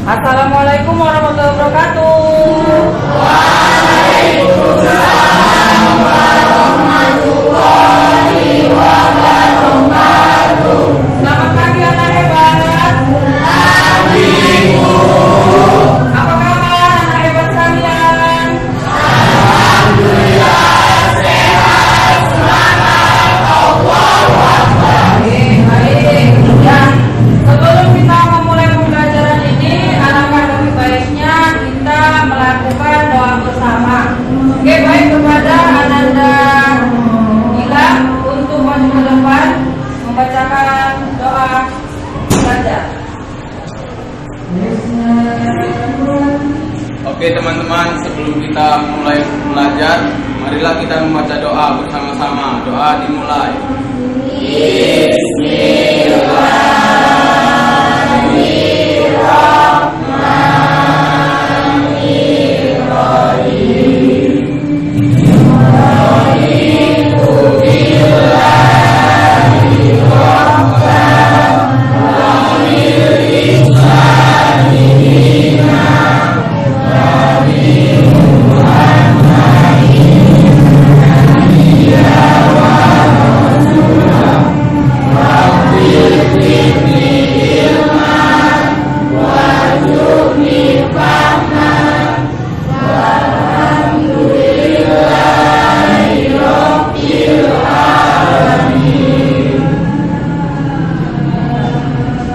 Assalamualaikum warahmatullahi wabarakatuh. Waalaikumsalam warahmatullahi wabarakatuh. Selamat pagi anak hebat. Pagi, Bu. Apa kabar anak hebat sekalian? Alhamdulillah sehat, semangat, Allahu Akbar. Baik. Ya, sebelum kita memulai pembelajaran ini, alangkah lebih baiknya kita melakukan doa bersama. Oke, baik kepada Ananda Gilang untuk maju ke depan membacakan doa saja. Oke teman-teman, sebelum kita mulai belajar, marilah kita membaca doa bersama-sama. Doa dimulai.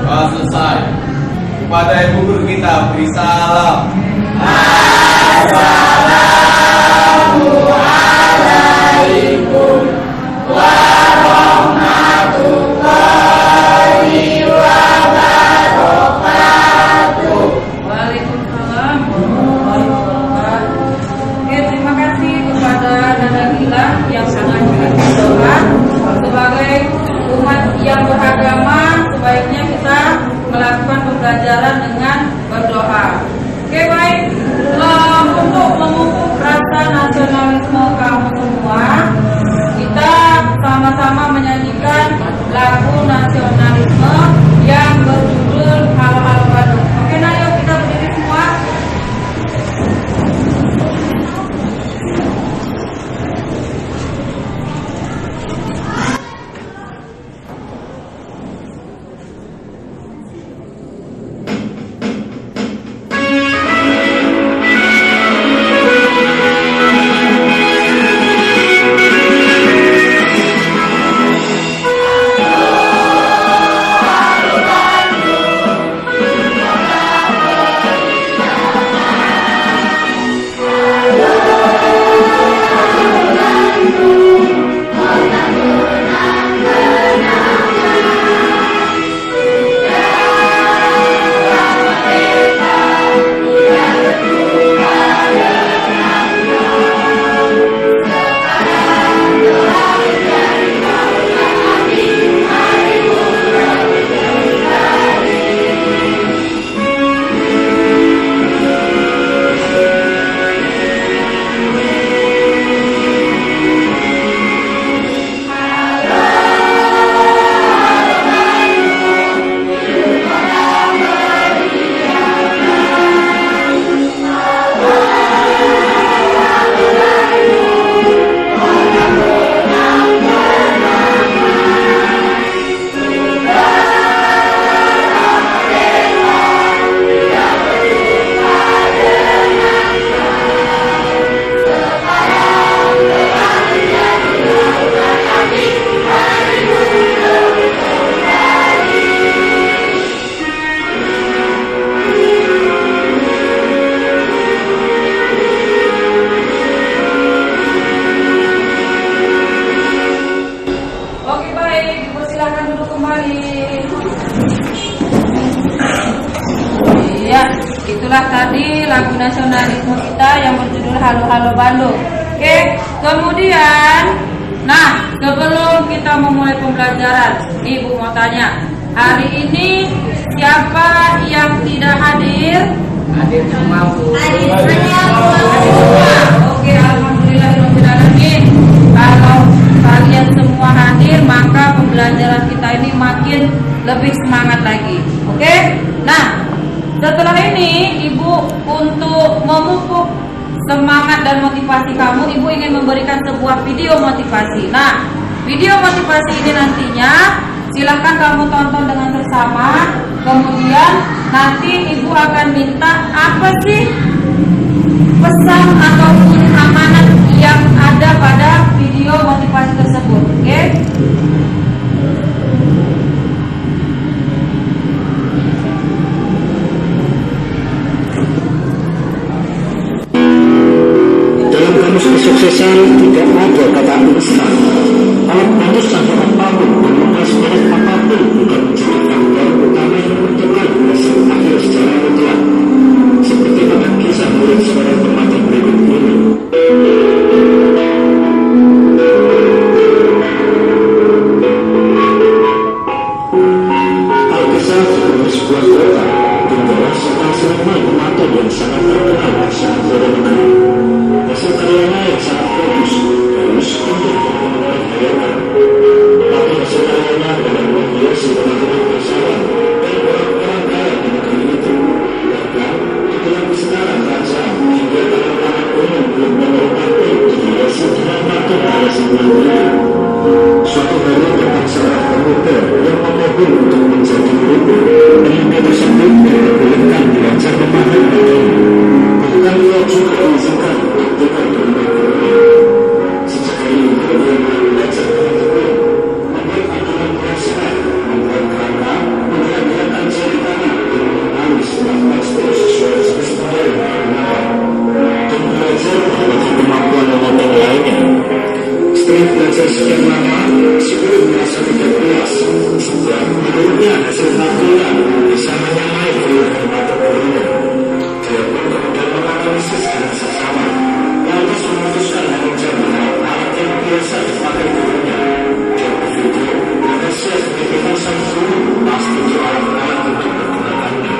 Doa selesai. Kepada ibu guru kita beri salam. Assalamualaikum warahmatullahi wabarakatuh. Waalaikumsalam warahmatullahi wabarakatuh. Oke, terima kasih kepada Nanda Gilang yang sangat berdoa. Sebagai umat yang beragama, sebaiknya kita melakukan pembelajaran dengan berdoa. Oke, baik. Untuk memupuk rasa nasionalisme kamu semua, kita sama-sama menyanyikan lagu nasionalisme yang berjudul Halo Halo Bandung. Oke, nah yuk kita berdiri semua. Oke, baik, dipersilakan duduk kembali. Iya, itulah tadi lagu nasionalisme kita yang berjudul Halo Halo Bandung. Oke, kemudian, nah sebelum kita memulai pembelajaran, Ibu mau tanya, hari ini siapa yang tidak hadir? Hadir semua, Bu. Hadir semua. Hadir semua. Oke, alhamdulillahirobbilalamin. Kalau kalian semua hadir, maka pembelajaran kita ini makin lebih semangat lagi. Oke? Nah, Setelah ini, Ibu untuk memupuk semangat dan motivasi kamu, Ibu ingin memberikan sebuah video motivasi. Nah, video motivasi ini nantinya silahkan kamu tonton dengan bersama. Kemudian nanti Ibu akan minta apa sih pesan ataupun amanat yang ada pada video motivasi tersebut. Oke? Dalam kamus kesuksesan tidak ada kata instan. Alat manusia atau apapun dan menghasilkan apapun bukan menjadi faktor utama yang menentukan hasil akhir secara mutlak. Seperti pada kisah murid seorang pemati berikut ini. Alkisah sebagai sebuah kota tinggallah seorang seniman pemati yang sangat terkenal di saat negeri. Hasil karyanya yang sangat bagus untuk memenuhi bayangan. Tapi hasil karyanya adalah menghiasi teman-teman bersama dan orang-orang kaya di negeri itu. Bahkan itulah kesetaraan kerajaan hingga anak-anak umum belum menghormati dihiasi dengan batu alasan itu. Suatu hari datang seorang pemuda yang memohon untuk menjadi guru. Pemuda tersebut diperbolehkan belajar memahami agama. Bahkan ia juga diizinkan dengan bermain-main. Sejak hari itu dia mulai belajar dengan tekun, membuat aturan perasaan, membuat kerangka, menggerak-gerakkan jari tangan, dan menangis melakukan sesuai jenis budaya yang benar, dan belajar berbagai kemampuan memotong lainnya. Setelah belajar sekian lama, si guru merasa tidak puas, sebab menurutnya hasil tampilnya bisa menyamai keluarga mata gurunya. Dia pun kemudian menganalisis dengan seksama, lantas memutuskan mengerjakan alat yang biasa dipakai gurunya. Dia berpikir, rahasia kebetulan sang guru pasti di alat-alat untuk menggunakannya.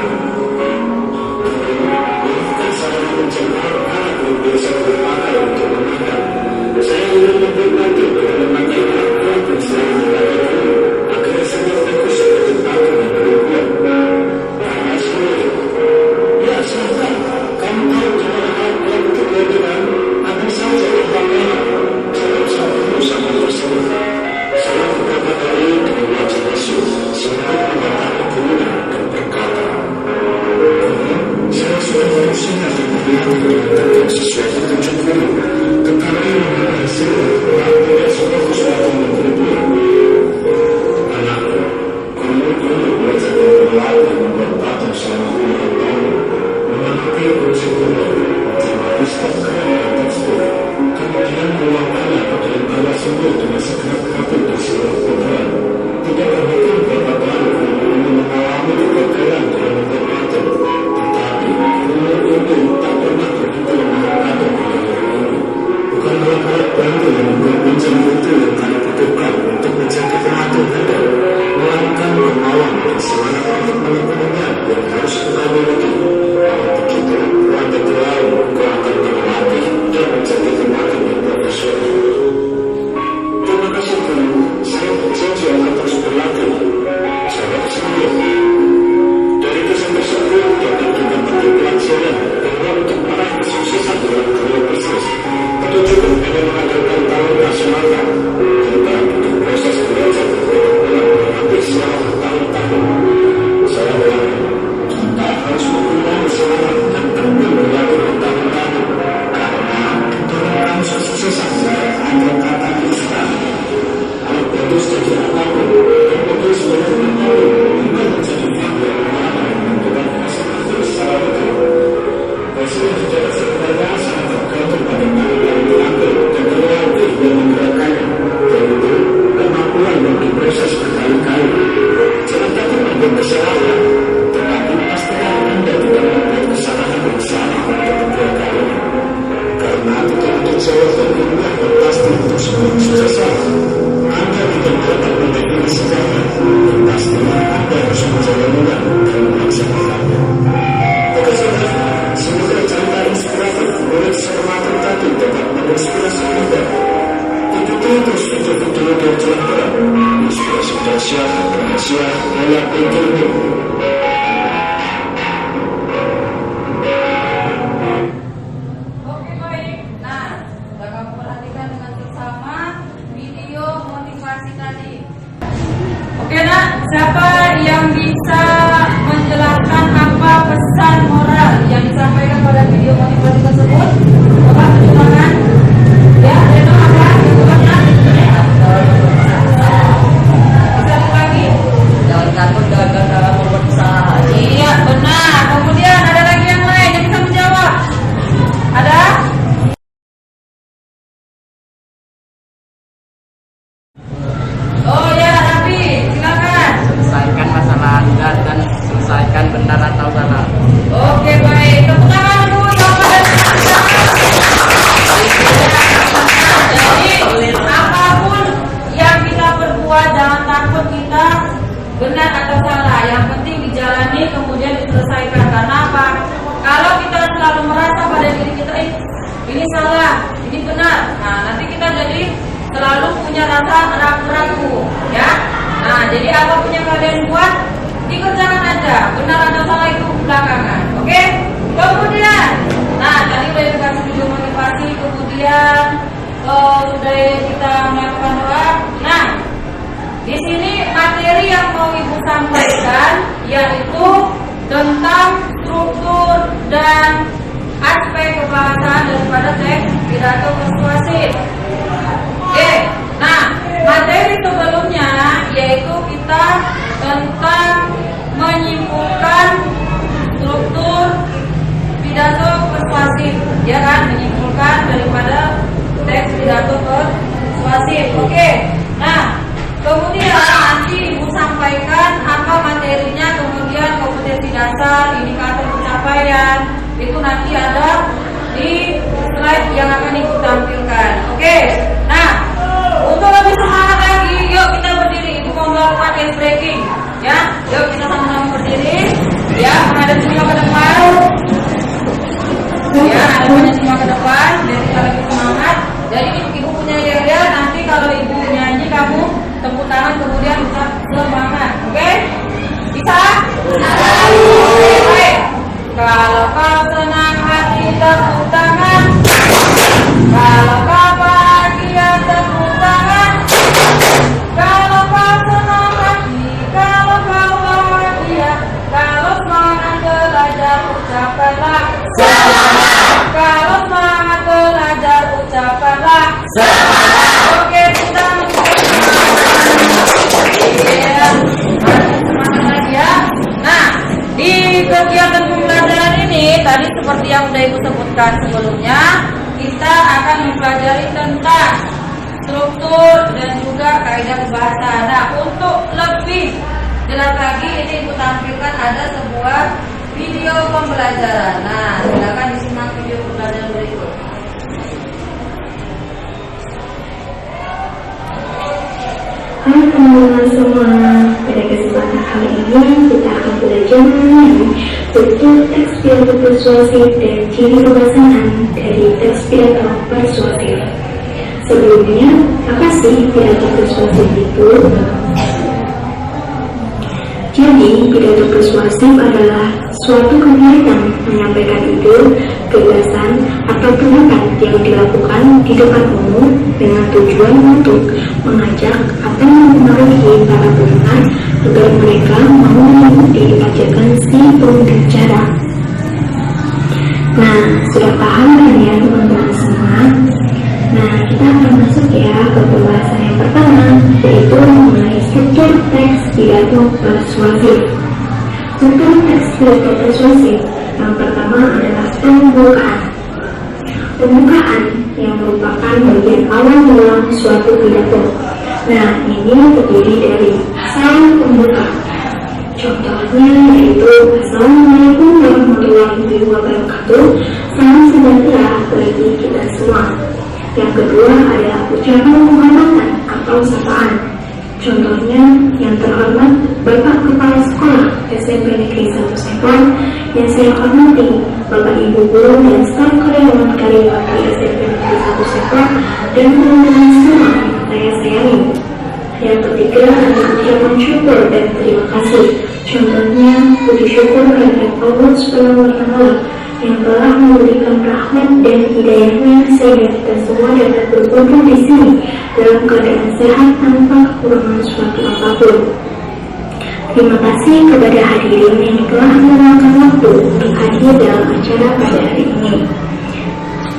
Bukan sarana mencegah alat yang biasa dipakai untuk mengajar. Saya ingin membantu dengan memakai alat-alat yang selalu dipakai guru, agar semua fokus seperti patung yang berlebihan. Karena semuanya, ya silahkan, kamu tahu gimana alat-alat untuk berlebihan, ambil saja umpamanya. Jawab sang guru sambil tersenyum. Saya beberapa kali dengan wajah Yesus, sambil membatasi gurunya dan berkata, saya sudah berusaha untuk melakukan sesuai petunjuk guru, tetapi hasilnya tidak seperti sesuatu yang berlebihan. Anakku, guru belajar berlatih membuat patung selama puluhan tahun, memasuki kursi guru, menghabiskan kerja tekstur, kemudian meluangkannya pada lembaga sembuh dengan segera kabut di seluruh program. Tidak terhitung berapa kali guru ini mengalami kegagalan dalam membuat patung, tetapi guru itu tak pernah begitu mengharapkan kegagalan ini. Bukan alat bantu yang membuat pinjam itu yang kami butuhkan untuk menjadi patung Anda, melainkan kemauan dan semangat untuk melakukannya yang harus kita miliki. Kalau begitu, Anda tahu kau akan berlatih dan menjadi patung yang profesional. Terima kasih guru, saya berjanji akan terus berlatih. Jawab saya. Dari kisah tersebut dapat kita petik pelajaran bahwa untuk meraih kesuksesan dalam dunia bisnis, petunjuk hanya mengandalkan talenta semata. Kita butuh proses belajar berulang-ulang berlatih selama bertahun-tahun. Saya yakin kita harus benar atau salah. Oke, baik. Tepuk tangan dulu yang pada Jadi, apapun yang kita berbuat, jangan takut kita benar atau salah. Yang penting dijalani, kemudian diselesaikan. Karena apa? Kalau kita selalu merasa pada diri kita, ini salah, ini benar. Nah, nanti kita jadi selalu punya rasa ragu-ragu, ya. Nah, jadi apapun yang kalian buat, dikerjakan aja. Benar atau salah itu belakangan, oke? Kemudian, nah tadi udah dikasih video motivasi, kemudian sudah kita melakukan doa. Nah, di sini materi yang mau ibu sampaikan yaitu tentang struktur dan aspek kebahasaan daripada teks pidato persuasif. Oke, nah materi sebelumnya yaitu kita tentang menyimpulkan struktur pidato persuasif, ya kan? Menyimpulkan daripada teks pidato persuasif. Oke, nah kemudian nanti ibu sampaikan apa materinya, kemudian kompetensi dasar, indikator pencapaian, itu nanti ada di slide yang akan ibu tampilkan. Oke, nah untuk lebih semangat lagi, yuk kita berdiri. Ibu mau melakukan ice breaking, ya. Yuk kita sama-sama berdiri, ya. Menghadap semua ke depan, ya. Hadapnya semua ke depan, biar kita lebih semangat. Jadi ibu punya yel-yel, nanti kalau ibu nyanyi kamu tepuk tangan, kemudian bisa semangat. Oke? Bisa? Oke, baik. Kalau kau senang hati tepuk tangan, kalau kau bahagia tepuk tangan, kalau kau senang hati, kalau kau bahagia, kalau semangat belajar ucapkanlah semangat. Kalau semangat belajar ucapkanlah semangat. Oke, kita semangat lagi ya. Nah, di kegiatan pembelajaran ini tadi seperti yang sudah ibu sebutkan sebelumnya, kita akan mempelajari tentang struktur dan juga kaidah kebahasaan. Nah, untuk lebih jelas lagi ini ibu tampilkan ada sebuah video pembelajaran. Nah, silakan disimak video pembelajaran berikut. Hai teman-teman semua, pada kesempatan kali ini kita akan belajar mengenai struktur teks pidato persuasif dan ciri kebahasaan dari teks pidato persuasif. Sebelumnya, apa sih pidato persuasif itu? Jadi, pidato persuasif adalah suatu kegiatan menyampaikan ide, gagasan, atau pendapat yang dilakukan di depan umum dengan tujuan untuk mengajak atau mempengaruhi para pendengar agar mereka mau mengikuti ajakan si pembicara. Nah, sudah paham kan ya teman-teman semua? Nah, kita akan masuk ya ke pembahasan yang pertama, yaitu mengenai struktur teks pidato persuasif. Struktur teks pidato persuasif yang pertama adalah pembukaan. Pembukaan yang merupakan bagian awal dalam suatu pidato. Nah, ini terdiri dari salam pembuka. Contohnya yaitu Assalamualaikum warahmatullahi wabarakatuh. Salam sejahtera bagi kita semua. Yang kedua adalah ucapan penghormatan atau sapaan. Contohnya, yang terhormat Bapak Kepala Sekolah SMP Negeri 1 Sempang, yang saya hormati Bapak Ibu Guru dan staf karyawan-karyawan di SMP Negeri 1 Sempang, dan teman-teman semua yang saya sayangi. Yang ketiga adalah ucapan syukur dan terima kasih. Contohnya, puji syukur kehadirat Allah SWT yang telah memberikan rahmat dan hidayahnya sehingga kita semua dapat berkumpul di sini dalam keadaan sehat tanpa kekurangan suatu apapun. Terima kasih kepada hadirin yang telah meluangkan waktu untuk hadir dalam acara pada hari ini.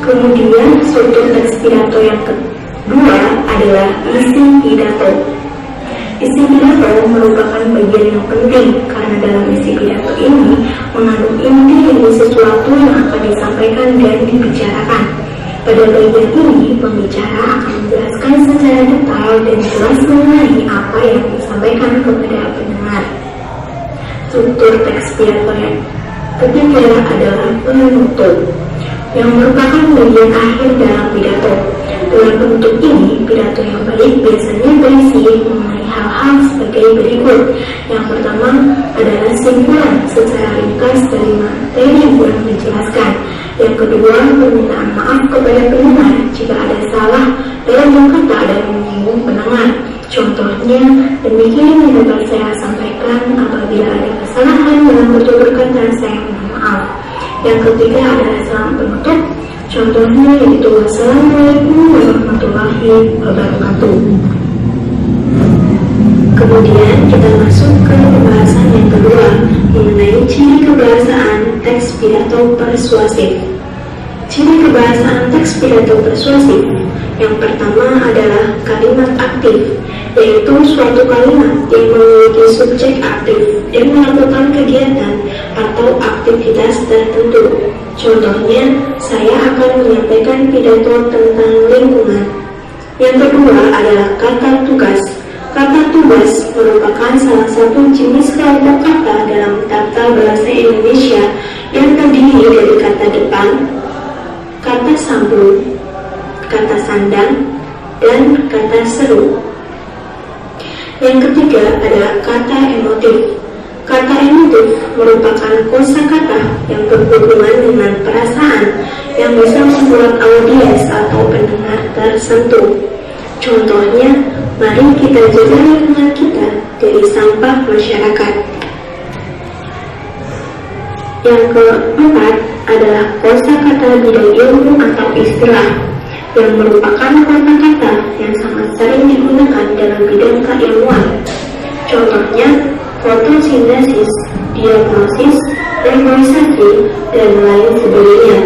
Kemudian struktur teks pidato yang kedua adalah isi pidato. Isi pidato merupakan bagian yang penting karena dalam isi pidato ini mengandung inti dari sesuatu yang akan disampaikan dan dibicarakan. Pada bagian ini, pembicara akan menjelaskan secara detail dan jelas mengenai apa yang disampaikan kepada pendengar. struktur teks pidato. Ketiga adalah penutup, yang merupakan bagian akhir dalam pidato. Dalam penutup ini, pidato yang baik biasanya berisi mengenai hal-hal sebagai berikut. Yang pertama adalah simpulan secara ringkas dari materi yang kurang dijelaskan. Yang kedua, permintaan maaf kepada pendengar jika ada salah dalam berkata dan menyinggung pendengar. Contohnya, demikian yang dapat saya sampaikan. Apabila ada kesalahan dalam bertutur kata, saya mohon maaf. Yang ketiga adalah salam penutup. Contohnya yaitu Wassalamualaikum warahmatullahi wabarakatuh. Kemudian kita masuk ke pembahasan yang kedua mengenai ciri kebahasaan teks pidato persuasif. Ciri kebahasaan teks pidato persuasif yang pertama adalah kalimat aktif, yaitu suatu kalimat yang memiliki subjek aktif dan melakukan kegiatan atau aktivitas tertentu. Contohnya, saya akan menyampaikan pidato tentang lingkungan. Yang kedua adalah kata tugas. Kata tugas merupakan salah satu jenis kelompok kata dalam tata bahasa Indonesia yang terdiri dari kata depan, kata sambung, kata sandang, dan kata seru. Yang ketiga adalah kata emotif. Kata emotif merupakan kosakata yang berhubungan dengan perasaan yang bisa membuat audiens atau pendengar tersentuh. Contohnya, mari kita jaga lingkungan kita dari sampah masyarakat. Yang keempat adalah kosakata bidang ilmu atau istilah, yang merupakan kata-kata yang sangat sering digunakan dalam bidang keilmuan. Contohnya, fotosintesis, diagnosis, reboisasi, dan lain sebagainya.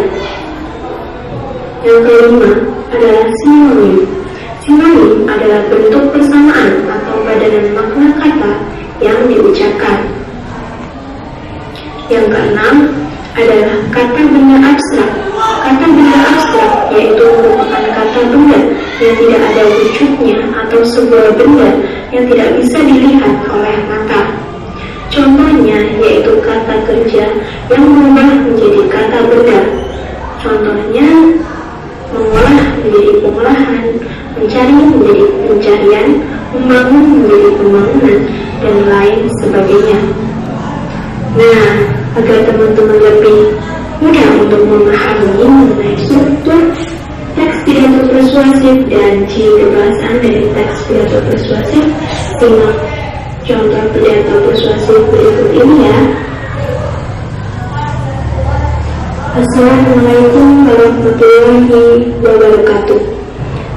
Yang kelima adalah sinonim. Sinonim adalah bentuk persamaan atau padanan makna kata yang diucapkan. Yang keenam adalah kata benda abstrak. Kata benda abstrak yaitu merupakan kata benda yang tidak ada wujudnya atau sebuah benda yang tidak bisa dilihat oleh mata. Contohnya yaitu kata kerja yang berubah menjadi kata benda. Contohnya mengolah menjadi pengolahan, mencari menjadi pencarian, membangun menjadi pembangunan, dan lain sebagainya. Nah, agar teman-teman lebih mudah untuk memahami mengenai struktur teks pidato persuasif dan ciri kebahasaan dari teks pidato persuasif, simak contoh pidato persuasif berikut ini ya. Assalamualaikum warahmatullahi wabarakatuh.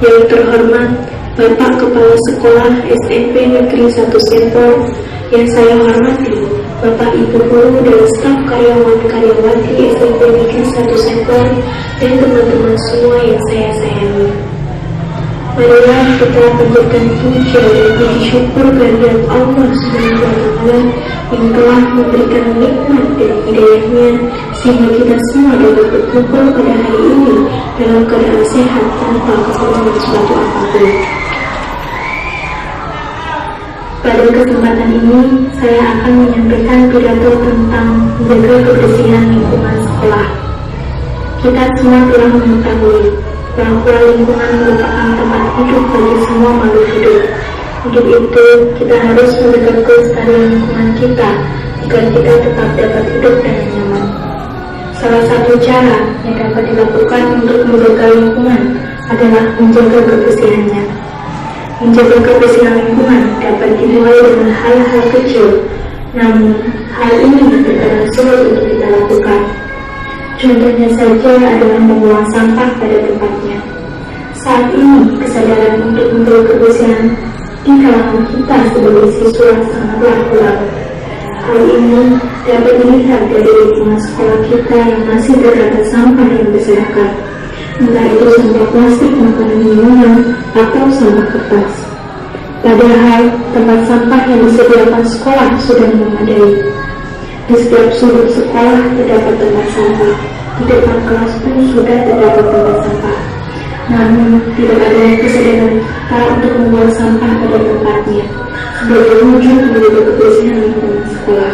Yang terhormat Bapak Kepala Sekolah SMP Negeri 1 Sempor, yang saya hormati Bapak Ibu Guru dan staf karyawan-karyawati SMP Negeri 1 Sempor, dan teman-teman semua yang saya sayangi. Marilah kita panjatkan puja dan puji syukur kehadirat Allah SWT yang telah memberikan nikmat dan hidayahnya sehingga kita semua dapat berkumpul pada hari ini dalam keadaan sehat tanpa kekurangan suatu apapun. Pada kesempatan ini, saya akan menyampaikan pidato tentang menjaga kebersihan lingkungan sekolah. Kita semua telah mengetahui bahwa lingkungan merupakan tempat hidup bagi semua makhluk hidup. Untuk itu, kita harus menjaga kelestarian lingkungan kita agar kita tetap dapat hidup dengan nyaman. Salah satu cara yang dapat dilakukan untuk menjaga lingkungan adalah menjaga kebersihannya. Menjaga kebersihan lingkungan dapat dimulai dengan hal-hal kecil, namun hal ini terkadang sulit untuk kita lakukan. Contohnya saja adalah membuang sampah pada tempatnya. Saat ini, kesadaran untuk menjaga kebersihan di kalangan kita sebagai siswa sangatlah kurang. Hal ini dapat dilihat dari lingkungan sekolah kita yang masih terdapat sampah yang berserakan, entah itu sampah plastik makanan minuman atau sampah kertas. Padahal tempat sampah yang disediakan sekolah sudah memadai. Di setiap sudut sekolah terdapat tempat sampah. Di depan kelas pun sudah terdapat tempat sampah. Namun tidak ada kesadaran kita untuk membuang sampah pada tempatnya sebagai wujud menjaga kebersihan lingkungan sekolah.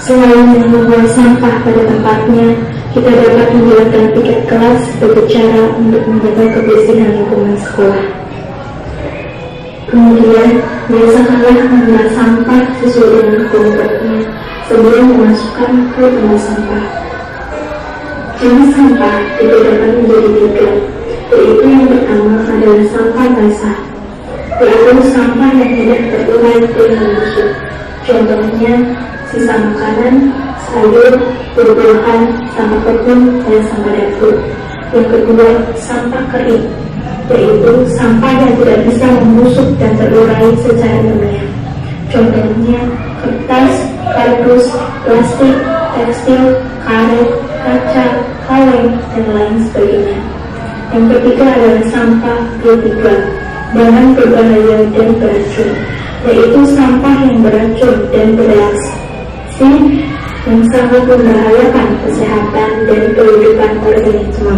Selain membuang sampah pada tempatnya, kita dapat menjalankan piket kelas sebagai cara untuk menjaga kebersihan lingkungan sekolah. Kemudian, biasakanlah memilah sampah sesuai dengan kelompoknya sebelum memasukkan ke tempat sampah. Jenis sampah dibedakan menjadi 3, yaitu yang pertama adalah sampah basah, yaitu sampah yang tidak terurai dengan busuk. Contohnya, sisa makanan, sayur, buah-buahan, sampah kebun, dan sampah dapur. Yang kedua, sampah kering, yaitu sampah yang tidak bisa membusuk dan terurai secara ilmiah. Contohnya, kertas, kardus, plastik, tekstil, karet, kaca, kaleng, dan lain sebagainya. Yang ketiga adalah sampah B3, bahan berbahaya dan beracun, yaitu sampah yang beracun dan bereaksi yang sangat membahayakan kesehatan dan kehidupan organisme.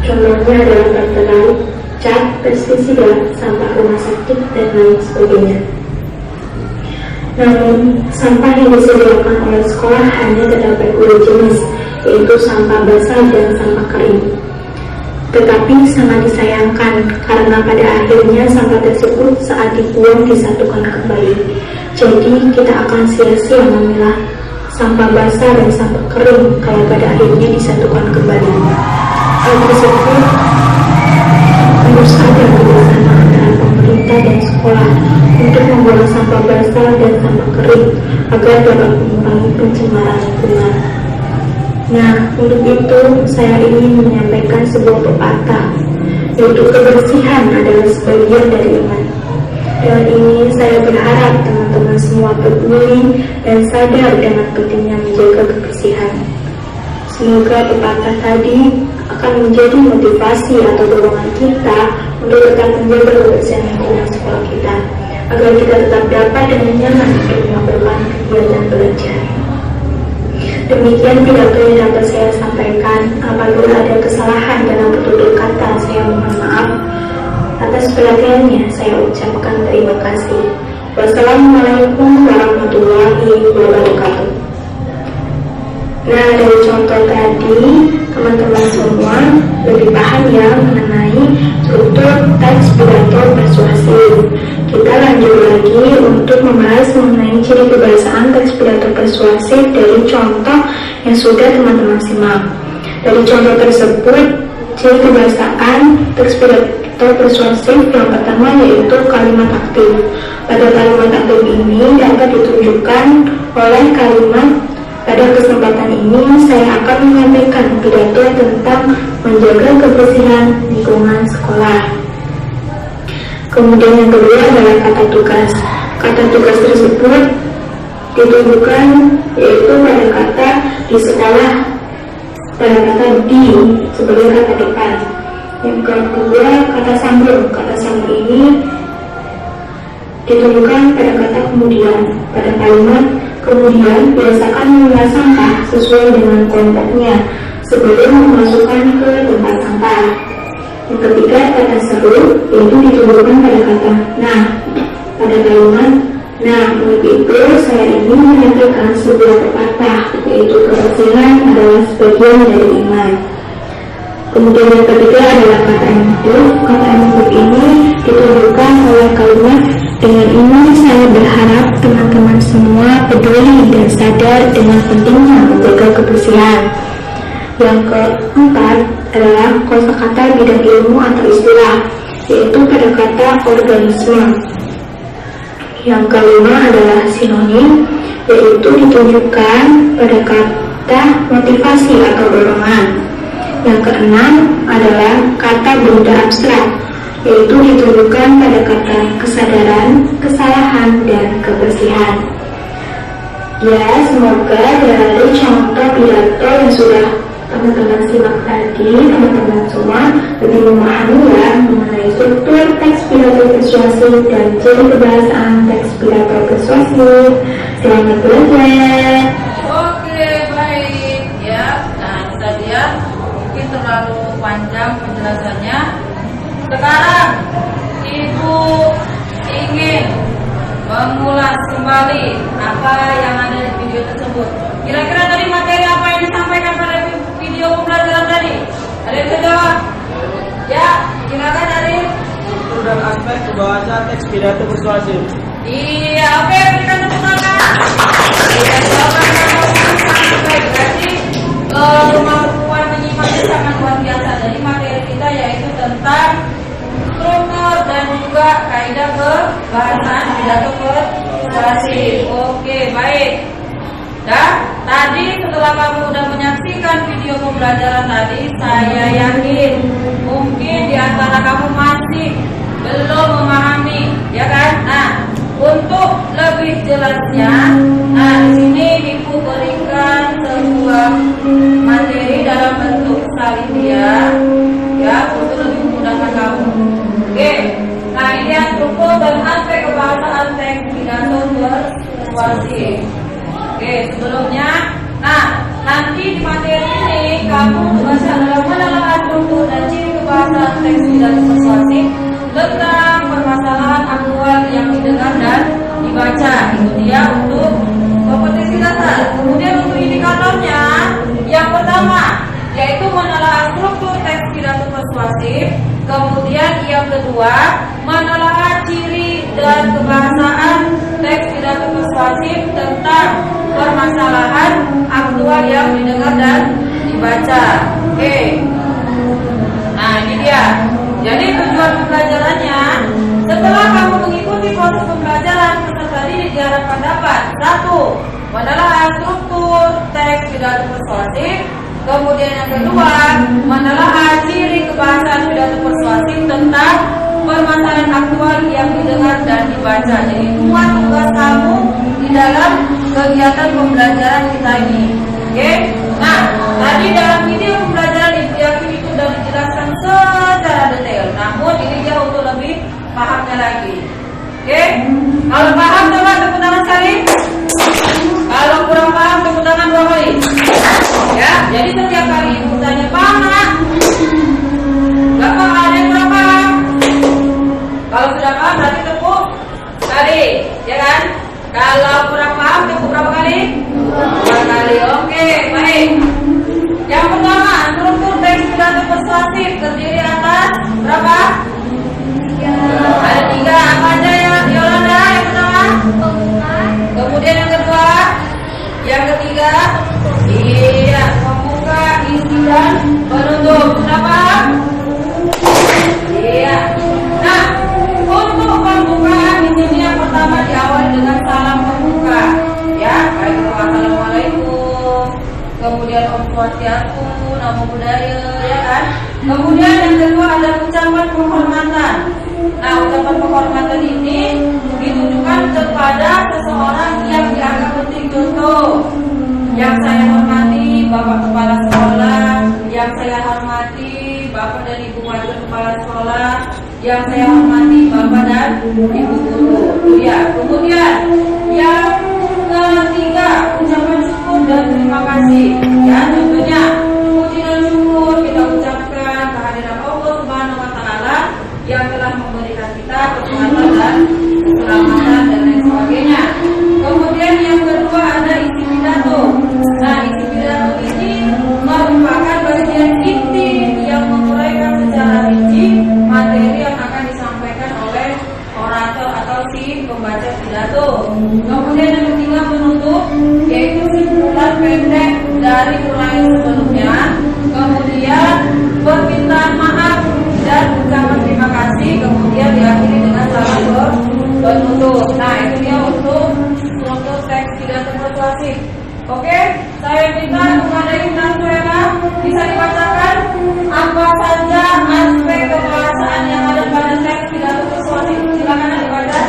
Contohnya adalah baterai, cat, pestisida, sampah rumah sakit, dan lain sebagainya. Namun, sampah yang disediakan oleh sekolah hanya terdapat 2 jenis, yaitu sampah basah dan sampah kering. Tetapi sangat disayangkan karena pada akhirnya sampah tersebut saat dibuang disatukan kembali. Jadi kita akan sia-sia memilah sampah basah dan sampah kering kalau pada akhirnya disatukan kembali. Hal tersebut harus ada kerjasama antara pemerintah dan sekolah untuk membuang sampah basah dan sampah kering agar dapat mengurangi pencemaran lingkungan. Nah, untuk itu saya ingin menyampaikan sebuah pepatah, yaitu kebersihan adalah sebagian dari iman. Dengan ini saya berharap teman-teman semua peduli dan sadar dengan pentingnya menjaga kebersihan. Semoga pepatah tadi akan menjadi motivasi atau dorongan kita untuk tetap menjaga kebersihan lingkungan sekolah kita, agar kita tetap dapat dengan nyaman untuk melakukan kegiatan belajar. Demikian pidato yang dapat saya sampaikan. Apabila ada kesalahan dalam penutur kata, saya mohon maaf. Atas perhatiannya, saya ucapkan terima kasih. Wassalamualaikum warahmatullahi wabarakatuh. Nah, dari contoh tadi, teman-teman semua lebih paham ya mengenai struktur teks pidato persuasif. Kita lanjut lagi untuk membahas mengenai ciri kebahasaan teks pidato persuasif dari contoh yang sudah teman-teman simak. Dari contoh tersebut, ciri kebahasaan teks pidato persuasif yang pertama yaitu kalimat aktif. Pada kalimat aktif ini dapat ditunjukkan oleh kalimat. Pada kesempatan ini saya akan menyampaikan pidato tentang menjaga kebersihan lingkungan sekolah. Kemudian yang kedua adalah kata tugas. Kata tugas tersebut ditunjukkan yaitu pada kata di sekolah, pada kata di sebagai kata depan. Yang kedua kata sambung. Kata sambung ini ditunjukkan pada kata kemudian. Pada kalimat kemudian biasakan memilah sampah sesuai dengan kelompoknya sebelum memasukkan ke tempat sampah. Yang ketiga kata seru, yaitu ditunjukkan pada kata nah. Pada kalimat nah, untuk itu saya ingin menyampaikan sebuah pepatah, yaitu kebersihan adalah sebagian dari iman. Kemudian yang ketiga adalah kata emotif. Kata emotif ini ditunjukkan oleh kalimat dengan ini saya berharap teman-teman semua peduli dan sadar dengan pentingnya menjaga kebersihan. Yang keempat adalah kosakata bidang ilmu atau istilah, yaitu pada kata organisme. Yang kelima adalah sinonim, yaitu ditunjukkan pada kata motivasi atau dorongan. Yang keenam adalah kata benda abstrak, yaitu ditunjukkan pada kata kesadaran, kesalahan, dan kebersihan. Ya, semoga dari contoh pidato yang sudah teman-teman simak tadi, teman-teman semua lebih memahami ya mengenai struktur teks pidato persuasif dan ciri kebahasaan teks pidato persuasif. Selamat belajar. Oke, baik ya. Nah, kita lihat mungkin terlalu panjang penjelasannya. Sekarang Ibu ingin mengulas kembali apa yang ada di video tersebut. Kira-kira tadi materi apa yang disampaikan pada video pembelajaran tadi? Ada yang bisa jawab? Ya, silakan Arif. Struktur dan aspek bahasa teks pidato persuasif. Iya, oke, berikan tepuk tangan. Iya, jawaban kamu sangat baik. Berarti kemampuan menyimaknya sangat luar biasa. Jadi materi kita yaitu tentang struktur dan juga kaidah kebahasaan pidato persuasif. Oke, baik. Dan tadi setelah kamu sudah menyaksikan video pembelajaran tadi, saya yakin mungkin di antara kamu masih belum memahami, ya kan? Nah, untuk lebih jelasnya, nah di sini Ibu berikan sebuah materi dalam bentuk salin dia, ya untuk lebih memudahkan kamu. Oke, nah ini yang struktur dan aspek kebahasaan teks pidato persuasif. Oke, sebelumnya, nah nanti di materi ini kamu tugasnya adalah menelaah struktur dan ciri kebahasaan teks pidato persuasif tentang permasalahan aktual yang didengar dan dibaca. Itu dia untuk kompetisi dasar. Kemudian untuk indikatornya, yang pertama yaitu menelaah struktur teks pidato persuasif. Kemudian yang kedua menelaah ciri dan kebahasaan teks pidato persuasif tentang permasalahan aktual yang didengar dan dibaca. Oke. Nah ini dia. Jadi tujuan pembelajarannya, setelah kamu mengikuti proses pembelajaran, peserta didik diharapkan dapat 1. Menelaah struktur teks pidato persuasif. Kemudian yang kedua, menelaah ciri kebahasaan pidato persuasif tentang permasalahan aktual yang didengar dan dibaca. Jadi semua tugas kamu di dalam kegiatan pembelajaran kita ini. Oke? Nah, tadi dalam video pembelajaran Ibu yakin itu sudah dijelaskan secara detail. Namun ini dia untuk lebih pahamnya lagi. Oke? Kalau paham coba tepuk tangan sekali. Kalau kurang paham tepuk tangan 2 kali. Ya, jadi setiap kali Ibu tanya paham nggak? Nggak paham, ada yang kurang paham. Kalau sudah paham berarti tepuk kali, ya kan? Kalau kurang paham tepuk berapa kali? 2 kali. Oke, baik. Yang pertama, struktur teks pidato persuasif terdiri atas berapa? 3. Ada 3. Apa aja ya, Yolanda? Yang pertama? Kemudian yang kedua? Yang ketiga? Iya, pembuka, isi dan penutup. Sudah paham? Iya. Nah, untuk pembukaan di sini yang pertama diawali dengan salam pembuka. Ya, baik assalamualaikum. Kemudian Om Swastiastu, Namo Buddhaya, ya kan? Kemudian yang kedua ada ucapan penghormatan. Nah, ucapan penghormatan ini ditujukan kepada seseorang yang dianggap penting. Contoh, yang saya hormati Bapak Kepala Sekolah, yang saya hormati Bapak dan Ibu Wakil Kepala Sekolah, yang saya hormati Bapak dan Ibu Guru. Ya, kemudian yang ketiga ucapan syukur dan terima kasih. Ya, contohnya puji dan syukur kita ucapkan kehadiran Allah Subhanahu Wa Taala yang telah memberikan kita kesehatan dan keselamatan dan lain sebagainya. Kemudian yang kedua ada isi pidato. Nah, isi pidato ini merupakan bagian inti yang menguraikan secara rinci materi yang akan disampaikan oleh orator atau si pembaca pidato. Kemudian yang ketiga penutup, yaitu simpulan pendek dari uraian sebelumnya. Kemudian permintaan maaf dan ucapan terima kasih. Kemudian diakhiri dengan salam penutup. Nah, itu dia untuk teks pidato persuasif. Oke, saya minta kepada Intan Suela bisa dibacakan apa saja aspek kebahasaan yang ada pada teks pidato persuasif. Silakan dibaca.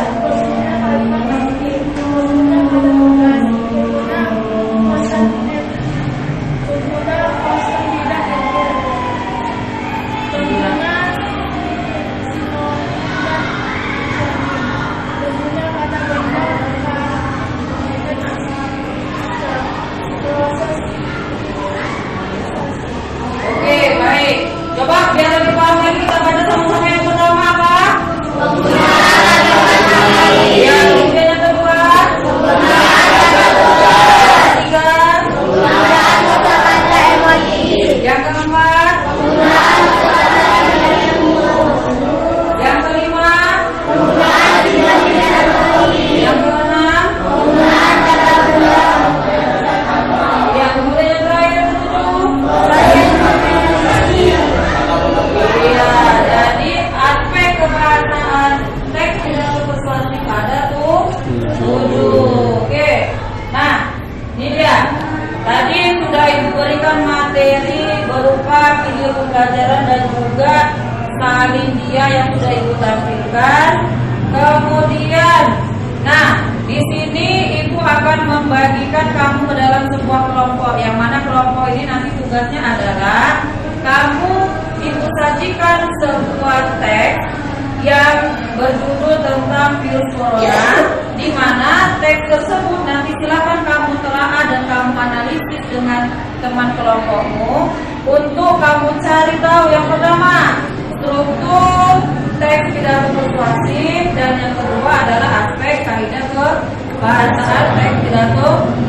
sudah Ibu berikan materi berupa video pembelajaran dan juga salin dia yang sudah Ibu tampilkan. Kemudian, nah di sini Ibu akan membagikan kamu ke dalam sebuah kelompok, yang mana kelompok ini nanti tugasnya adalah kamu Ibu sajikan sebuah teks yang berjudul tentang virus corona, di mana teks tersebut nanti silakan kamu telaah dan kamu analisis dengan teman kelompokmu untuk kamu cari tahu yang pertama struktur teks pidato persuasif, dan yang kedua adalah aspek kaidah kebahasaan teks pidato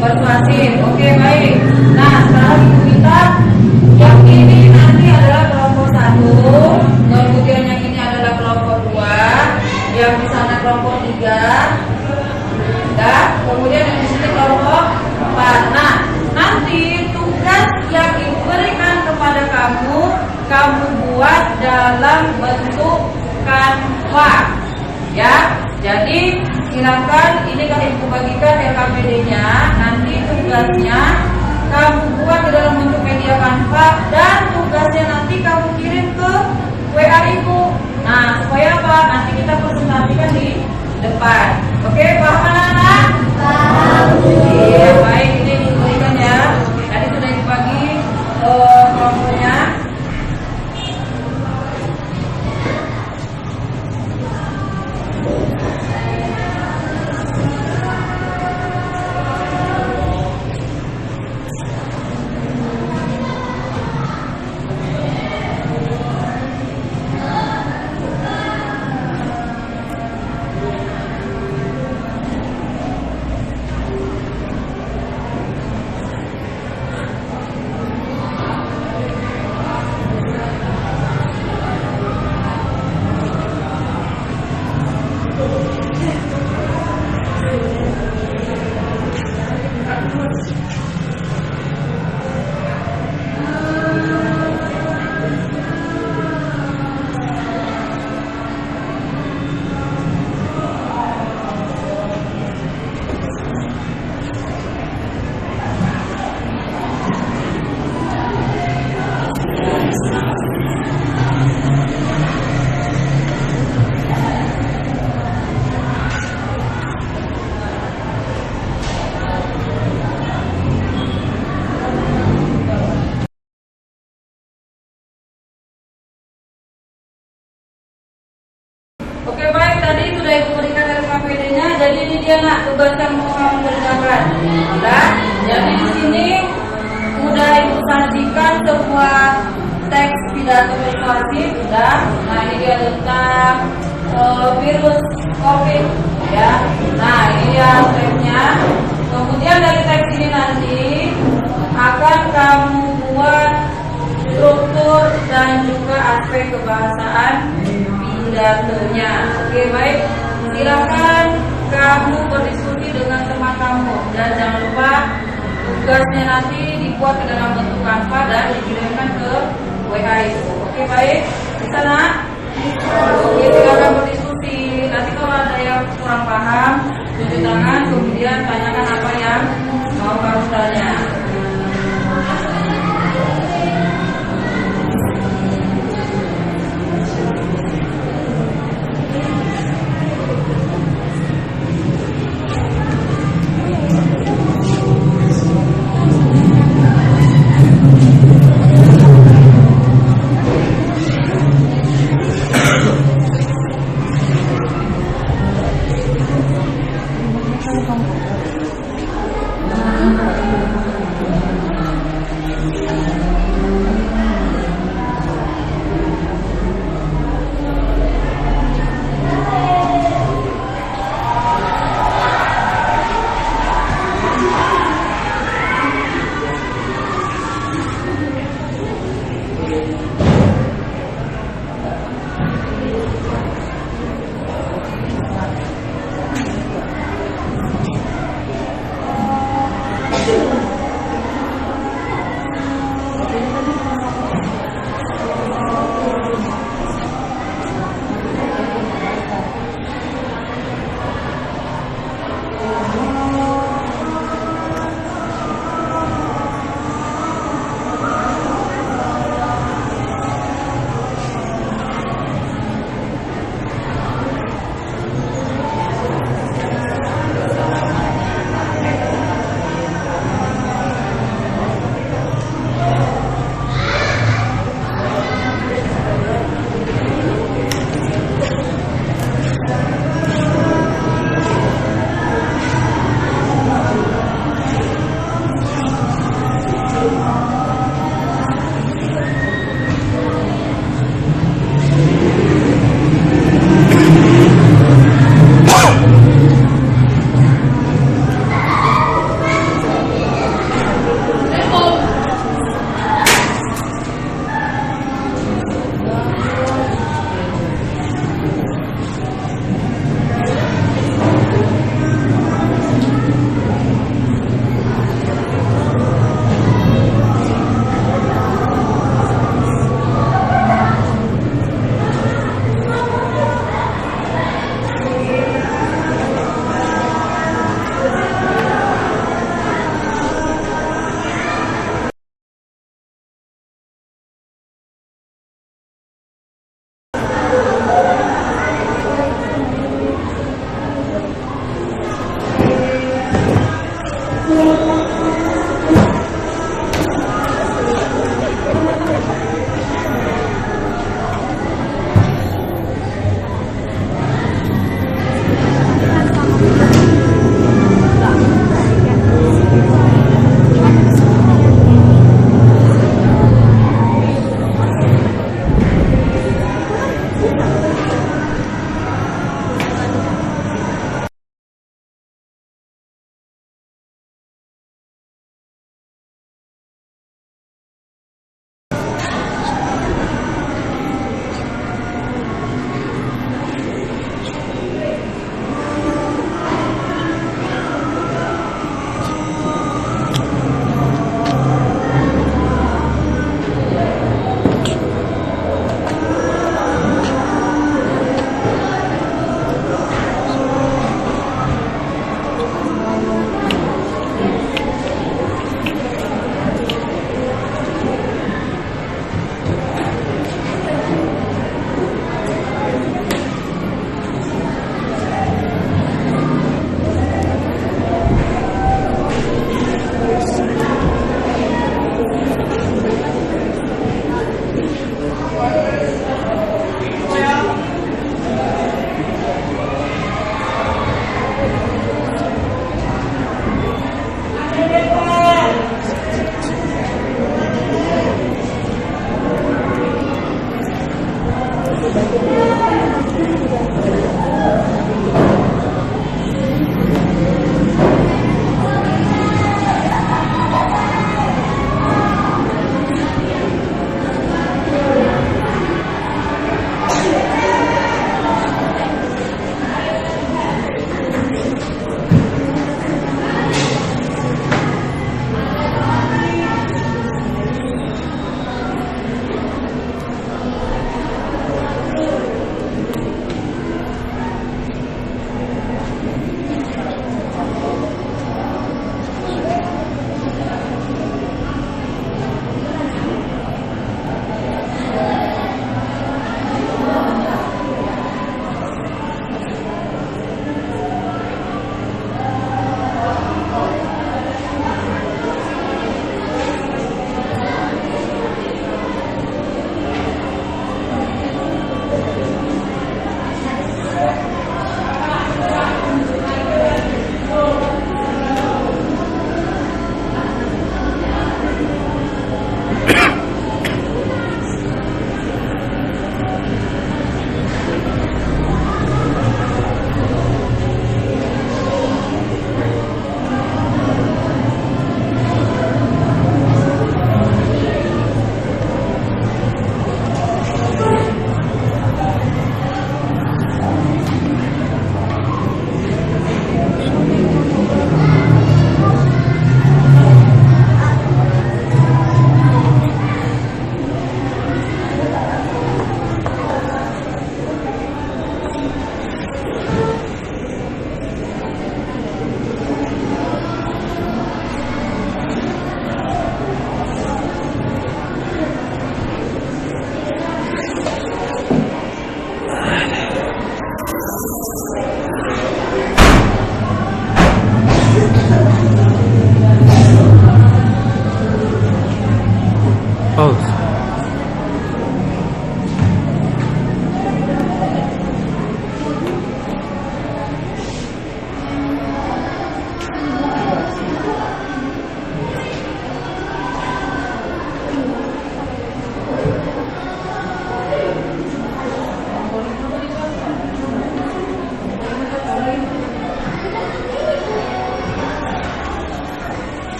persuasif. Oke, baik. Nah, sekarang Ibu minta yang ini nanti adalah kelompok 1, kemudian yang ini adalah kelompok 2, yang di sana kelompok 3, dan kemudian yang di sini kelompok 4. Nah, nanti tugas yang diberikan kepada kamu buat dalam bentuk Canva, ya. Jadi silakan, ini kan Ibu bagikan LKPD-nya. Nanti tugasnya kamu buat di dalam bentuk media Canva, dan tugasnya nanti kamu kirim ke WA Ibu. Nah, supaya apa? Nanti kita presentasikan di depan. Oke, paham anak-anak? Paham. Iya, baik. Ini diberikan ya. Tadi sudah dibagi kelompoknya. Oke, baik, tadi sudah Ibu berikan LKPD-nya. Jadi ini dia nak tugas yang mau kamu kerjakan. Nah, jadi di sini sudah Ibu sajikan sebuah teks pidato persuasif, sudah. Nah, ini dia tentang virus COVID, ya. Nah, ini dia teksnya. Kemudian dari teks ini nanti akan kamu buat struktur dan juga aspek kebahasaan pidatonya. Oke, baik. Silakan kamu berdiskusi dengan teman kamu, dan jangan lupa tugasnya nanti dibuat ke dalam bentuk Canva dan dikirimkan ke WA itu. Oke, baik. Bisa nak? Oke, silakan berdiskusi. Nanti kalau ada yang kurang paham, tunjuk tangan, kemudian tanyakan apa yang mau kamu tanya.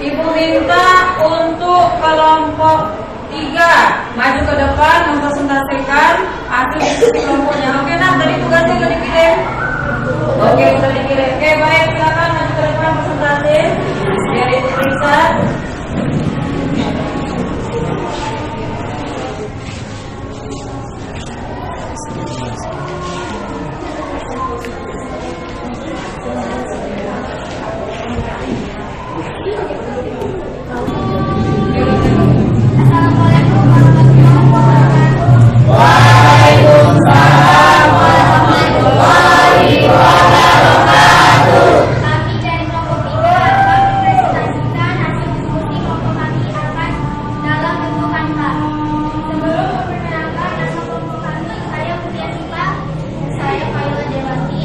Ibu minta untuk kelompok 3 maju ke depan mempresentasikan hasil diskusi kelompoknya. Oke, nah tadi tugasnya udah dikirim. Oke, sudah dikirim. Oke, baik, silakan maju ke depan presentasi. Biar Ibu periksa. Assalamualaikum warahmatullahi wabarakatuh. Waalaikumsalam warahmatullahi wabarakatuh. Kami dari kelompok 3 akan mempresentasikan hasil diskusi kelompok kami akan dalam bentuk kata. Sebelum memperkenalkan nama kelompok kami, saya Mutia Sita, saya Fayla Dewati,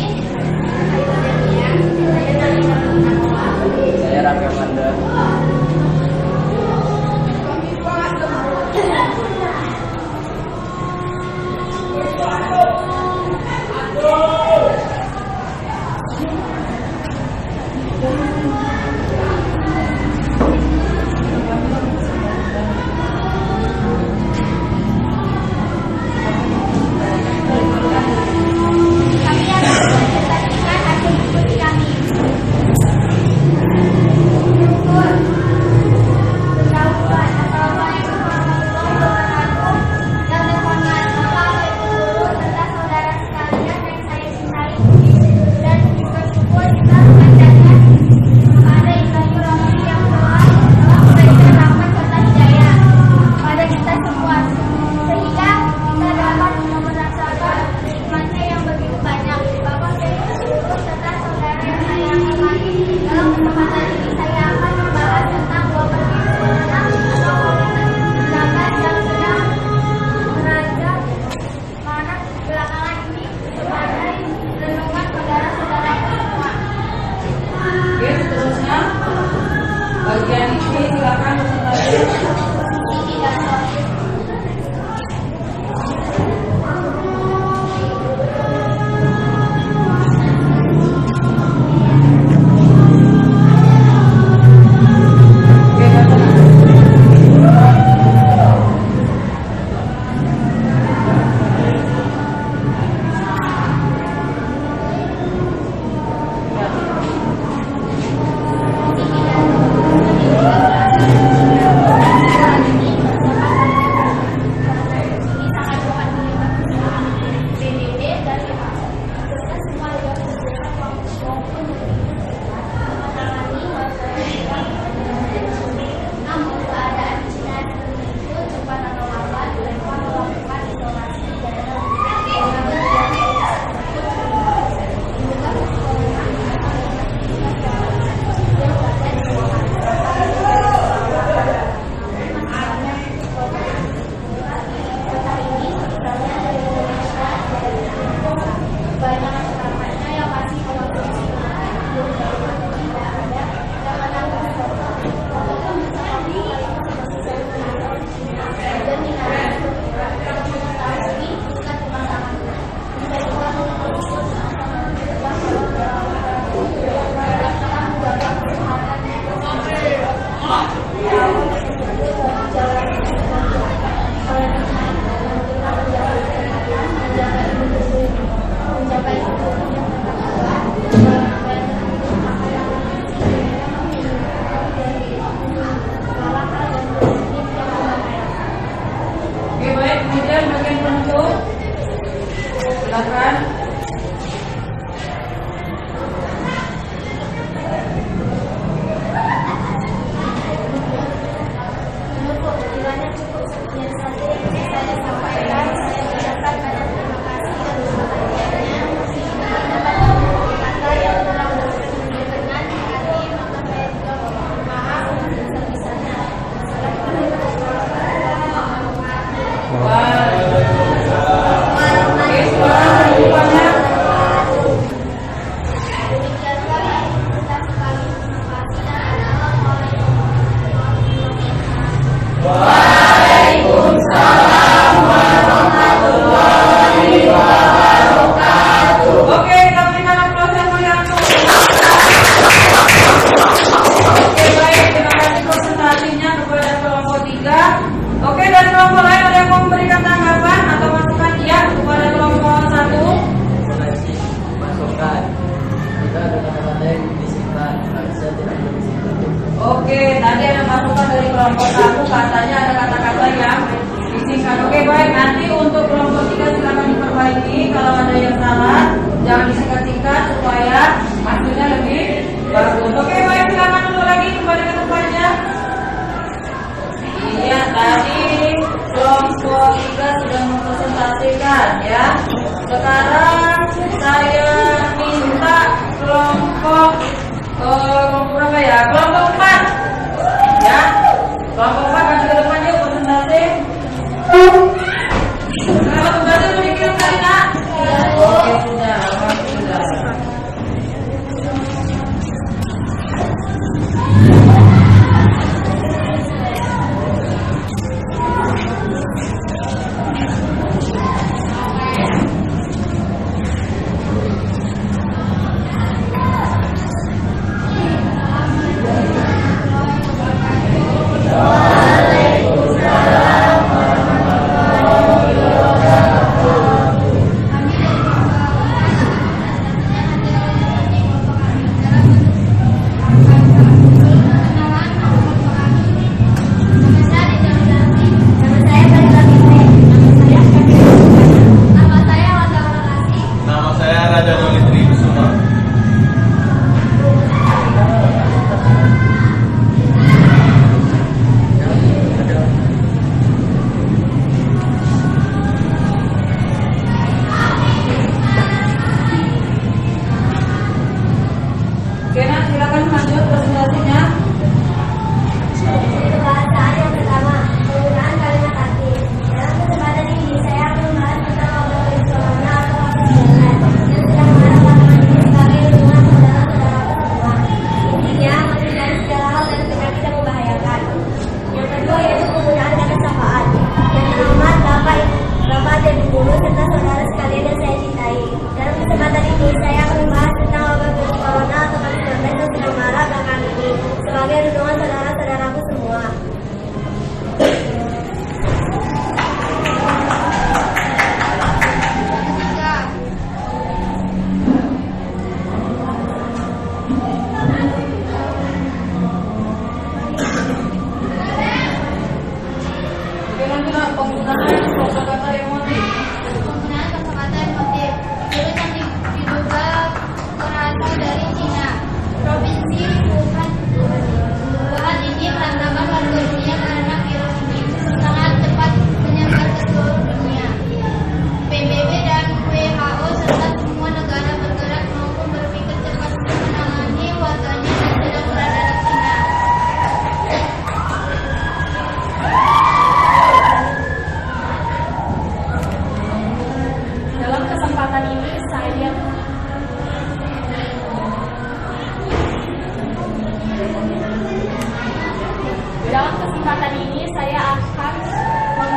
Fayla Demian, saya Nalina Munawwa, Saya Raffi Amanda. kami akan mempresentasikan hasil diskusi kami. Ketahuan, Assalamualaikum warahmatullahi wabarakatuh. Yang terhormat Bapak Ibu Guru serta saudara sekalian yang saya cintai dan bersyukur juga kepadanya kepada instansi promosi yang telah memberikan rahmat serta hidayah pada kita semua sehingga kita dapat merasakan nikmatnya yang begitu banyak. Bapak Ibu Guru serta saudara yang saya hormati, dalam kesempatan ini saya akan membahas tentang dua perkara menang atau zaman yang sedang meranjak mana belakangan ini sebagai renungan saudara-saudara semua. Oke, seterusnya bagian ini silakan presentasi. Ini dan Oke, Bapak. namun keadaan Cina itu cepat atau lambat mereka melakukan isolasi banyak masyarakatnya yang masih mengonsumsi tidak ada yang menanggung dan tidak mengetahui tingkat pemasangannya. Bisa juga mengukur Oke, baik, kemudian bagian penutup. Silakan. Oke, tadi ada masukan dari kelompok 1, katanya ada kata-kata yang disingkat. Oke, baik. Nanti untuk kelompok 3 silakan diperbaiki. Kalau ada yang salah, jangan disingkat-singkat supaya hasilnya lebih bagus. Oke, baik. Silakan dulu lagi kembali ke tempatnya. Iya, tadi kelompok 3 sudah mempresentasikan ya. Sekarang saya minta kelompok berapa ya? Kelompok 4 ya. Kelompok 4 maju ke depan yuk presentasi. Kalau tugasnya sudah dikirim tadi nak? Oke, sudah. Alhamdulillah. Nama saya Raja Nolitri Kusuma. Oke, nah silakan lanjut presentasinya. Pembahasan yang pertama, penggunaan kalimat arti. Dalam kesempatan ini, saya akan membahas tentang wabah virus corona atau COVID-19 yang sedang melanda belakangan ini sebagai lingkungan saudara-saudaraku semua. Intinya, menghindari segala hal dan penyakit yang membahayakan. Yang kedua yaitu penggunaan kata sapaan. Yang amat, bapak dan ibu serta saudara sekalian yang saya cintai. Dalam kesempatan ini, saya akan membahas tentang wabah virus corona atau COVID-19 yang sedang marak belakangan ini sebagai lindungan saudara-saudaraku semua. Oke, nanti nak penggunaan kata-kata emosi. Penggunaan kata-kata emotif. Virus yang diduga berasal dari Cina. Provinsi Wuhan. Wuhan ini melambangkan warga dunia karena virus ini sangat cepat menyebar ke seluruh dunia. PBB dan WHO serta semua negara bergerak maupun berpikir cepat untuk menangani warganya yang sedang berada di Cina. Dalam kesempatan ini saya akan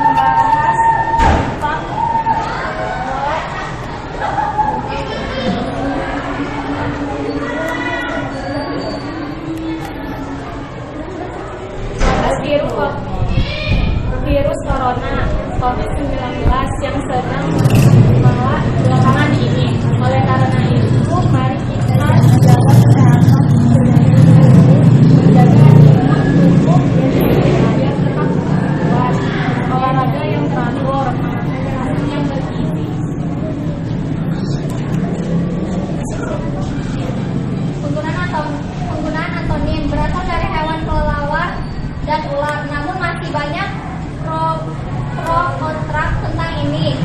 membahas tentang virus corona COVID-19 yang sedang marak belakangan ini. Oleh karena itu, mari kita jaga kesehatan menjaga imun tubuh supaya tetap kuat. Olahraga yang teratur, makan yang bergizi. Penggunaan antonim berasal dari hewan kelelawar dan ular, namun masih banyak pro kontra tentang ini.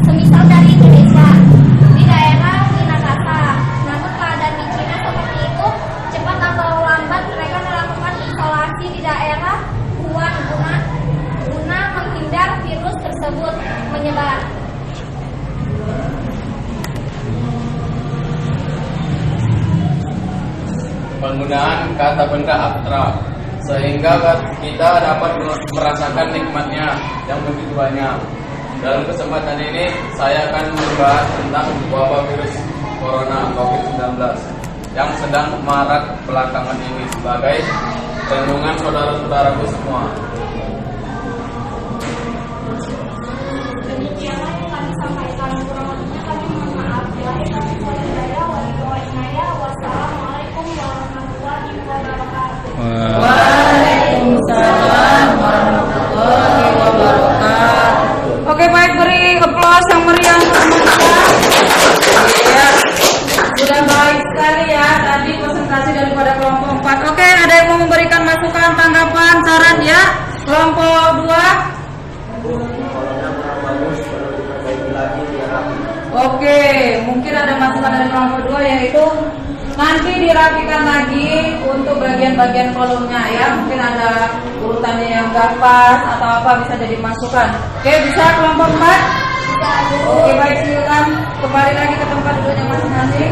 Semisal dari Indonesia di daerah Minakata. Namun keadaan di Cina seperti itu, cepat atau lambat mereka melakukan isolasi di daerah Wuhan guna menghindar virus tersebut menyebar. Penggunaan kata benda abstrak sehingga kita dapat merasakan nikmatnya yang begitu banyak. Dalam kesempatan ini saya akan membahas tentang wabah virus corona COVID-19 yang sedang marak belakangan ini sebagai perlindungan saudara-saudaraku semua. Demikianlah yang kami sampaikan. Kurang lebihnya kami mohon maaf. Wassalamualaikum sekali ya tadi presentasi daripada kelompok 4. Oke, ada yang mau memberikan masukan, tanggapan, saran ya? Kelompok 2. Kolomnya kurang bagus, perlu diperbaiki lagi biar rapi. Oke, mungkin ada masukan dari kelompok 2 yaitu nanti dirapikan lagi untuk bagian-bagian kolomnya ya. Mungkin ada urutannya yang gak pas atau apa bisa jadi masukan. Oke, bisa kelompok 4? Oke, baik, silakan kembali lagi ke tempat duduknya masing-masing.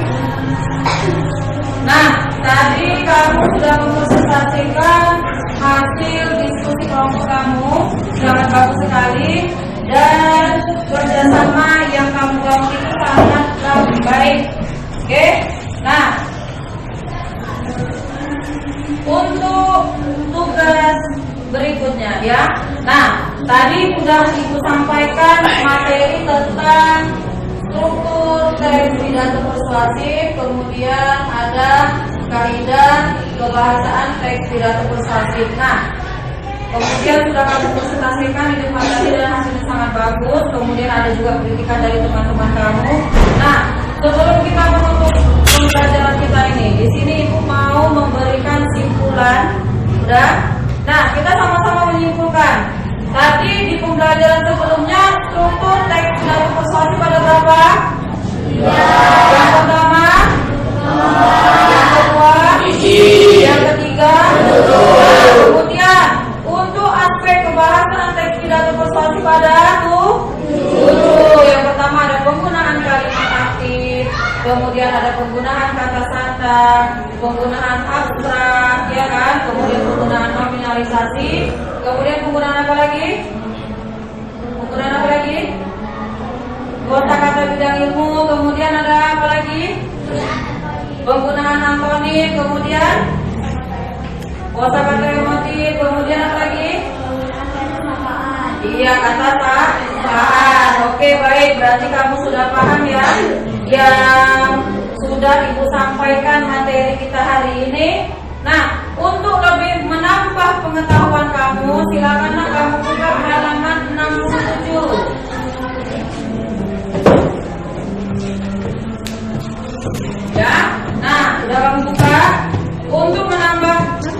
Nah, tadi kamu sudah mempresentasikan hasil diskusi kelompok kamu, sangat bagus sekali, dan kerjasama yang kamu bangun itu sangatlah baik. Oke, nah untuk tugas berikutnya ya. Nah, tadi sudah Ibu sampaikan materi tentang struktur teks pidato persuasif, kemudian ada kaidah kebahasaan teks pidato persuasif. Nah, kemudian sudah kamu presentasikan itu materi dan hasilnya sangat bagus. Kemudian ada juga kritikan dari teman-teman kamu. Nah, sebelum kita menutup pembelajaran kita ini, di sini Ibu mau memberikan simpulan. Sudah? Nah, kita sama-sama menyimpulkan. Tadi di pembelajaran sebelumnya struktur teks pidato persuasif ada berapa? Yang pertama, yang kedua, yang ketiga, kemudian untuk aspek kebahasaan teks pidato persuasif ada 7. Yang pertama ada penggunaan kalimat aktif, kemudian ada penggunaan kata santang, penggunaan abstrak, ya kan? Kemudian penggunaan nominalisasi, kemudian penggunaan apa lagi? Penggunaan apa lagi? Kosakata bidang ilmu, kemudian ada apa lagi? Penggunaan antonim, kemudian kosakata emotif, kemudian apa lagi? Iya, kata sapaan. Oke, baik, berarti kamu sudah paham ya yang sudah Ibu sampaikan materi kita hari ini. Nah, untuk lebih menambah pengetahuan kamu, silakanlah kamu buka halaman 67. Ya, nah sudah kamu buka. Untuk menambah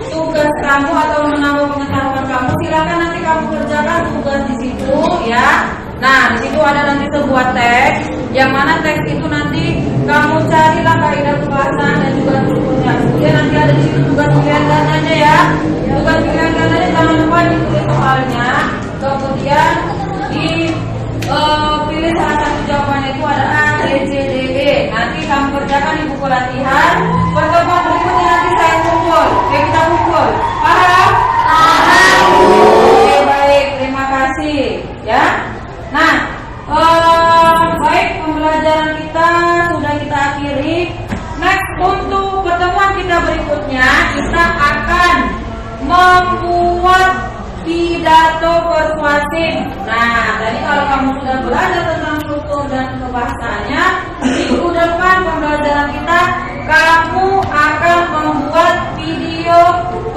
tugas kamu atau menambah pengetahuan kamu, silakan nanti kamu kerjakan tugas di situ ya. Nah, di situ ada nanti sebuah teks, yang mana teks itu nanti kamu carilah kaidah kebahasaan dan juga strukturnya. Kemudian nanti ada di situ tugas pilihan gandanya ya. Tugas pilihan gandanya jangan lupa ditulis soalnya. Kemudian pilih salah satu jawabannya itu ada A, B, C, D, E. Nanti kamu kerjakan di buku latihan. Pertemuan berikutnya nanti saya kumpul. Oke, kita kumpul. Paham? Paham. Oke, baik. Terima kasih. Ya. Nah, baik, pembelajaran kita sudah kita akhiri. Next, untuk pertemuan kita berikutnya, kita akan membuat pidato persuasif. Nah, tadi kalau kamu sudah belajar tentang struktur dan kebahasaannya, minggu depan pembelajaran kita, kamu akan membuat video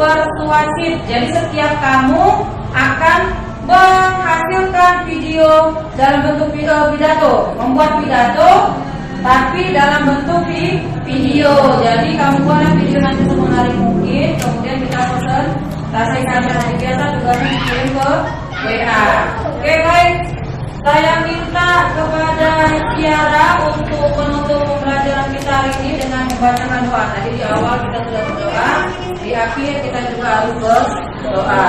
persuasif. Jadi setiap kamu akan menghasilkan video dalam bentuk pidato, membuat pidato tapi dalam bentuk video. Jadi kamu buatlah video nanti semenarik mungkin, kemudian kita presentasikan seperti biasa, tugasnya dikirim ke WA. Oke, baik. Saya minta kepada Tiara untuk menutup pembelajaran kita hari ini dengan membacakan doa. Tadi di awal kita sudah berdoa, di akhir kita juga harus berdoa.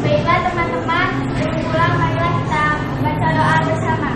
Baiklah teman-teman, berulang marilah kita baca doa bersama.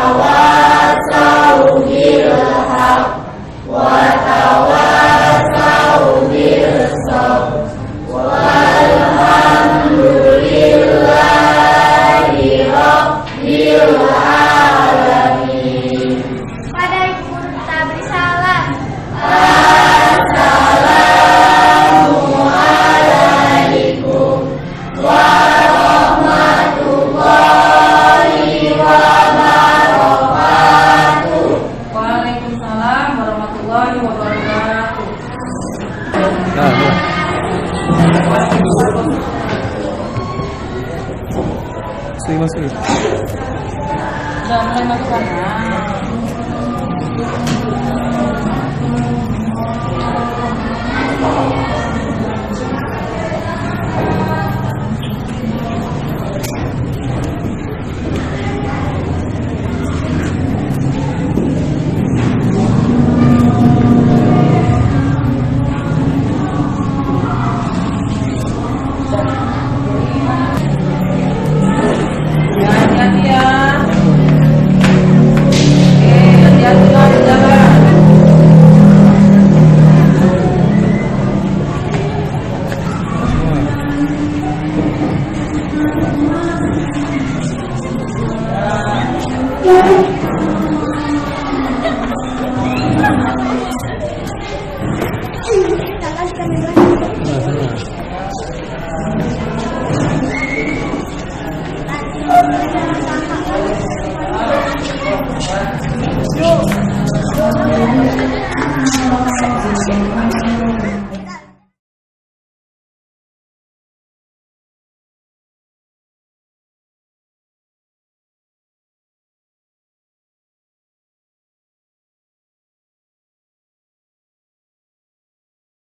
Wa dimasukin? Udah mulai masuk kan? Nah.